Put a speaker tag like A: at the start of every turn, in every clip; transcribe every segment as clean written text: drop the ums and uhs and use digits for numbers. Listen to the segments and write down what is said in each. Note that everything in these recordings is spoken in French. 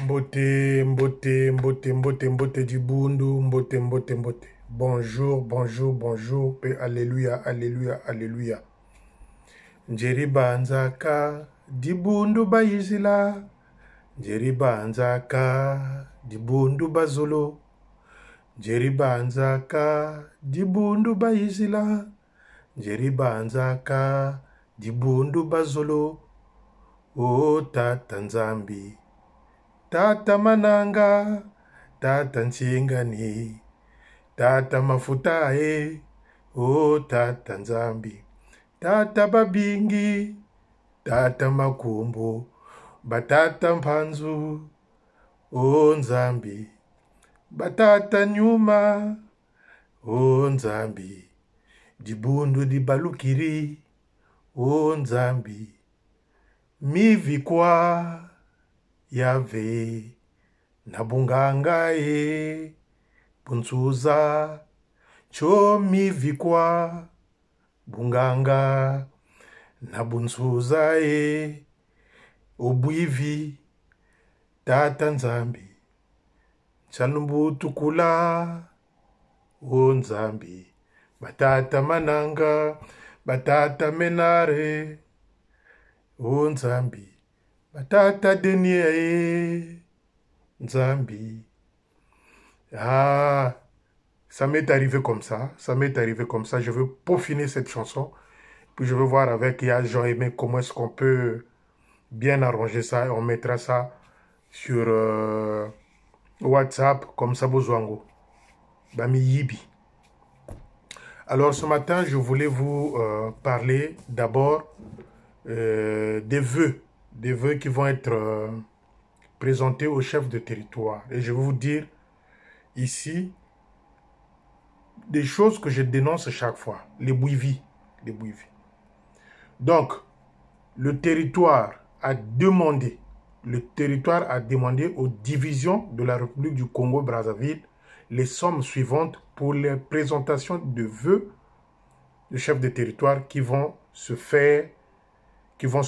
A: Mbote, mbote, mbote, mbote, mbote du bundu, mbote, mbote, mbote. Bonjour, bonjour, bonjour, paix, alléluia, alléluia, alléluia. Njeriba nzaka, dibundu bayizila. Njeriba nzaka, dibundu bazolo. Njeriba nzaka, dibundu bayizila. Njeriba nzaka, dibundu bazolo. O tata nzambi. Tata mananga, tata nchingani, tata mafutae, o tata nzambi, tata babingi, tata makumbu, batata mpanzu, o nzambi, batata nyuma, o nzambi, dibundu di balukiri, o nzambi, mivikwa, Yave, Nabunganga e, Bunzuza, Chomi vikwa, Bunganga, Nabunzuza e, Obuivi, Tata Nzambi, Chanumbu tukula, O Nzambi, Batata mananga, Batata menare, O Nzambi, Batata denier, Nzambi. Ah, ça m'est arrivé comme ça. Ça m'est arrivé comme ça. Je veux peaufiner cette chanson. Puis je veux voir avec Jean-Aimé comment est-ce qu'on peut bien arranger ça. Et on mettra ça sur WhatsApp comme ça, Bozwango. Bami Yibi. Alors ce matin, je voulais vous parler d'abord des vœux. Des vœux qui vont être présentés au chef de territoire. Et je vais vous dire ici des choses que je dénonce chaque fois. Les bouivis. Les bouivis. Donc, le territoire a demandé aux divisions de la République du Congo-Brazzaville les sommes suivantes pour les présentations de vœux du chef de territoire qui vont se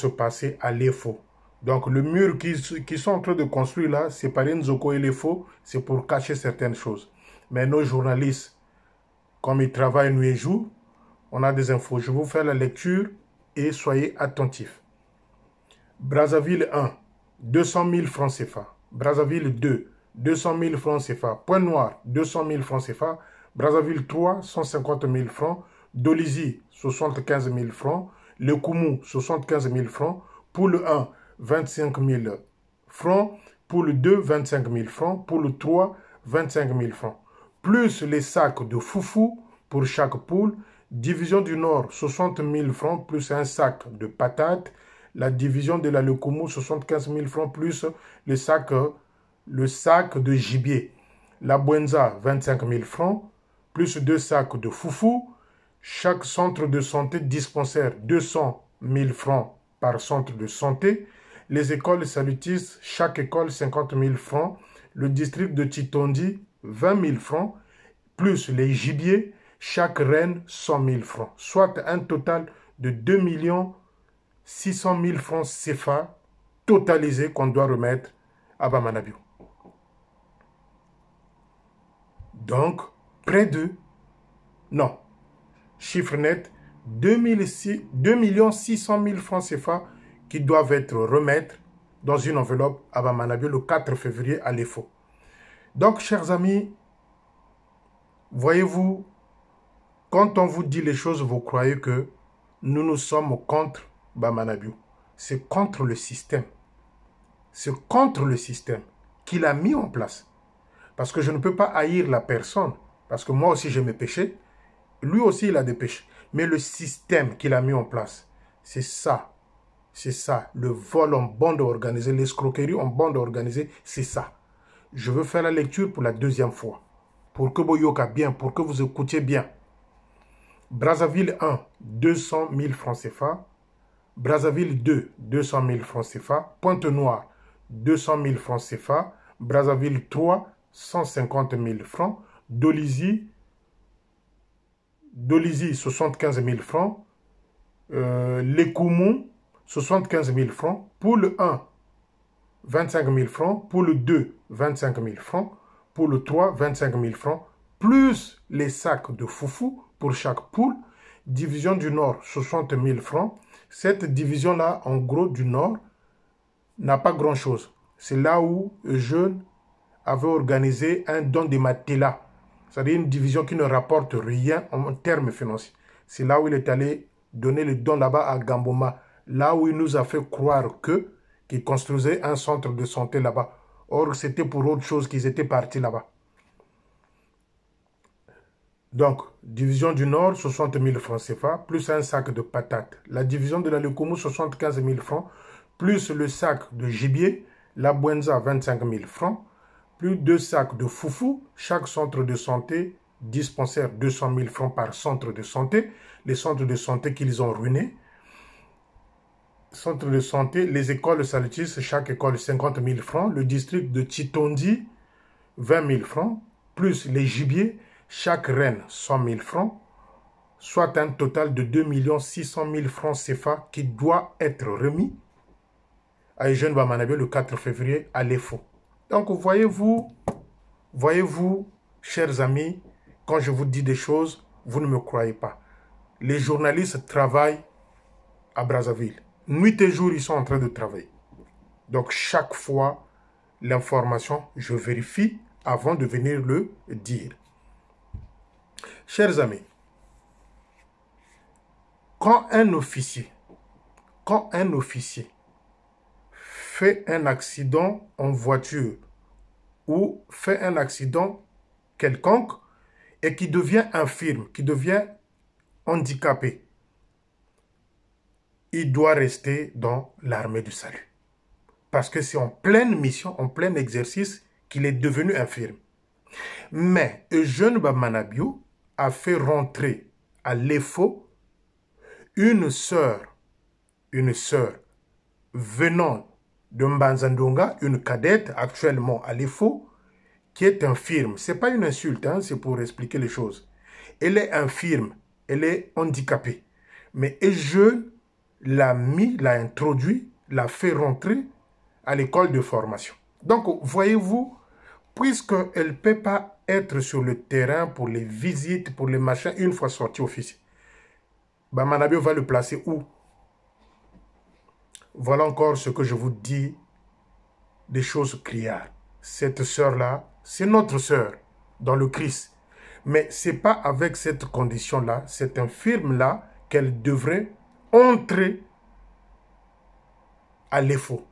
A: passer à l'EFO. Donc, le mur qu'ils sont en train de construire là, c'est par Nzoko et l'EFO, c'est pour cacher certaines choses. Mais nos journalistes, comme ils travaillent nuit et jour, on a des infos. Je vais vous faire la lecture et soyez attentifs. Brazzaville 1, 200 000 francs CFA. Brazzaville 2, 200 000 francs CFA. Pointe-Noire, 200 000 francs CFA. Brazzaville 3, 150 000 francs. Dolisie, 75 000 francs. Le Koumou, 75 000 francs. Poule 1, 25 000 francs. Poule 2, 25 000 francs. Poule 3, 25 000 francs. Plus les sacs de foufou pour chaque poule. Division du Nord, 60 000 francs plus un sac de patates. La division de la Lekoumou, 75 000 francs plus le sac de gibier. La Bwenza, 25 000 francs plus 2 sacs de foufou. Chaque centre de santé dispensaire, 200 000 francs par centre de santé. Les écoles salutistes, chaque école, 50 000 francs. Le district de Titondi, 20 000 francs. Plus les gibiers, chaque reine, 100 000 francs. Soit un total de 2 600 000 francs CFA totalisés qu'on doit remettre à Bamanabiou. Donc, près de... Non, chiffre net, 2 600 000 francs CFA qui doivent être remettre dans une enveloppe à Bamanabiou le 4 février à l'EFO. Donc, chers amis, voyez-vous, quand on vous dit les choses, vous croyez que nous sommes contre Bamanabiou. C'est contre le système. C'est contre le système qu'il a mis en place. Parce que je ne peux pas haïr la personne. Parce que moi aussi j'ai mes péchés. Lui aussi il a des péchés. Mais le système qu'il a mis en place, c'est ça. C'est ça. Le vol en bande organisée, l'escroquerie en bande organisée, c'est ça. Je veux faire la lecture pour la deuxième fois. Pour que vous yoka bien, pour que vous écoutiez bien. Brazzaville 1, 200 000 francs CFA. Brazzaville 2, 200 000 francs CFA. Pointe-Noire, 200 000 francs CFA. Brazzaville 3, 150 000 francs. Dolisie, 75 000 francs. Les Koumou, 75 000 francs. Poule 1, 25 000 francs. Pour le 2, 25 000 francs. Pour le 3, 25 000 francs. Plus les sacs de foufou pour chaque poule. Division du Nord, 60 000 francs. Cette division-là, en gros, du Nord, n'a pas grand-chose. C'est là où Eugène avait organisé un don de matelas. C'est-à-dire une division qui ne rapporte rien en termes financiers. C'est là où il est allé donner le don là-bas à Gamboma. Là où il nous a fait croire qu'il construisait un centre de santé là-bas. Or, c'était pour autre chose qu'ils étaient partis là-bas. Donc, division du Nord, 60 000 francs CFA, plus un sac de patates. La division de la Lekoumou, 75 000 francs, plus le sac de gibier, la Bwenza, 25 000 francs, plus 2 sacs de foufou, chaque centre de santé dispensaire 200 000 francs par centre de santé, les centres de santé qu'ils ont ruinés, centre de santé, les écoles salutistes, chaque école 50 000 francs, le district de Chitondi, 20 000 francs, plus les gibiers, chaque reine 100 000 francs, soit un total de 2 600 000 francs CFA qui doit être remis à Eugène Bamanabio le 4 février à l'EFO. Donc voyez-vous, chers amis, quand je vous dis des choses, vous ne me croyez pas. Les journalistes travaillent à Brazzaville. Nuit et jour, ils sont en train de travailler. Donc chaque fois, l'information, je vérifie avant de venir le dire. Chers amis, quand un officier fait un accident en voiture ou fait un accident quelconque et qui devient infirme, qui devient handicapé, il doit rester dans l'armée du salut. Parce que c'est en pleine mission, en plein exercice qu'il est devenu infirme. Mais Eugène Bamanabio a fait rentrer à l'EFO une sœur venant de Mbanzandonga, une cadette actuellement à l'EFO, qui est infirme. Ce n'est pas une insulte, hein, c'est pour expliquer les choses. Elle est infirme, elle est handicapée. Mais Eugène l'a introduit, l'a fait rentrer à l'école de formation. Donc, voyez-vous, puisqu'elle ne peut pas être sur le terrain pour les visites, pour les machins, une fois sorti officier, Bamanabio va le placer où? Voilà encore ce que je vous dis, des choses criardes. Cette sœur-là, c'est notre sœur dans le Christ. Mais ce n'est pas avec cette condition-là, cette infirme-là, qu'elle devrait entrer à l'EFO.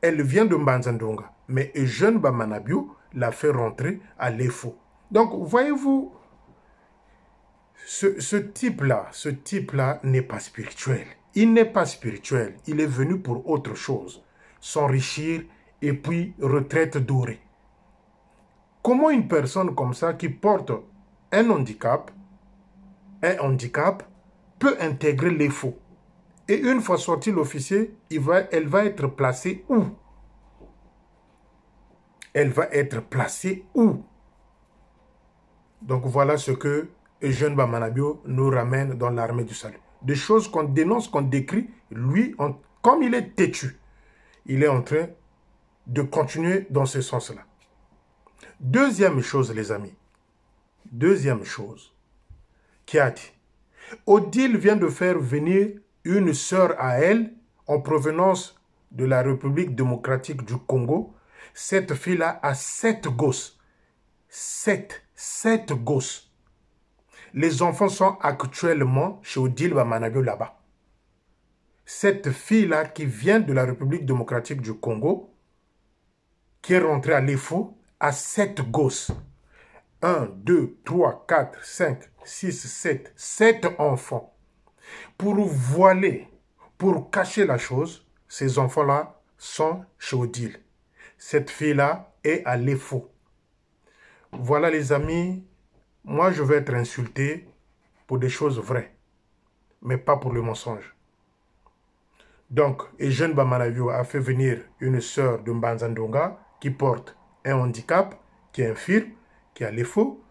A: Elle vient de Mbanzandonga, mais Eugène Bamanabio l'a fait rentrer à l'EFO. Donc, voyez-vous, ce type-là n'est pas spirituel. Il n'est pas spirituel. Il est venu pour autre chose. S'enrichir et puis retraite dorée. Comment une personne comme ça qui porte un handicap peut intégrer l'EFO? Et une fois sorti l'officier, elle va être placée où? Elle va être placée où? Donc voilà ce que Eugène Bamanabio nous ramène dans l'armée du salut. Des choses qu'on dénonce, qu'on décrit, lui, comme il est têtu, il est en train de continuer dans ce sens-là. Deuxième chose, les amis. Deuxième chose. Qui a dit? Odile vient de faire venir une sœur à elle en provenance de la République démocratique du Congo. Cette fille-là a 7 gosses. 7 gosses. Les enfants sont actuellement chez Odile Bamanabio là-bas. Cette fille-là qui vient de la République démocratique du Congo, qui est rentrée à l'EFO, a 7 gosses. 1, 2, 3, 4, 5, 6, 7. 7 enfants. Pour voiler, pour cacher la chose, ces enfants-là sont chez Odile. Cette fille-là est à l'EFO. Voilà les amis, moi je vais être insulté pour des choses vraies, mais pas pour le mensonge. Donc, Eugène Bamanabio a fait venir une sœur de Mbanzandonga qui porte un handicap, qui est infirme, qui a l'EFO.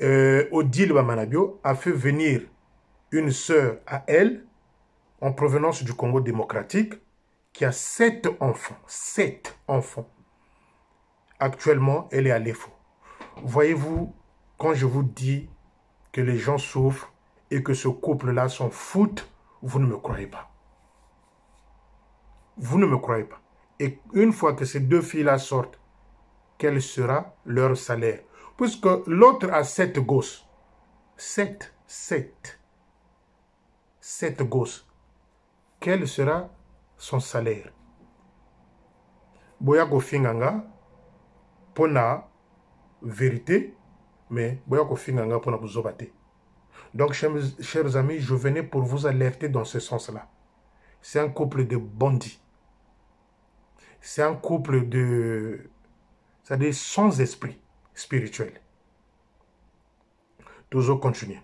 A: Odile Bamanabio a fait venir une sœur à elle, en provenance du Congo démocratique, qui a 7 enfants. 7 enfants. Actuellement, elle est à l'EFO. Voyez-vous, quand je vous dis que les gens souffrent et que ce couple-là s'en foutent, vous ne me croyez pas. Vous ne me croyez pas. Et une fois que ces 2 filles-là sortent, quel sera leur salaire? Puisque l'autre a 7 gosses. 7 gosses. Quel sera son salaire? Boya ko finganga pona vérité, mais boya ko finganga pona buzobate. Donc, chers amis, je venais pour vous alerter dans ce sens-là. C'est un couple de bandits. C'est un couple de... c'est-à-dire sans esprit spirituel. Toujours continuer.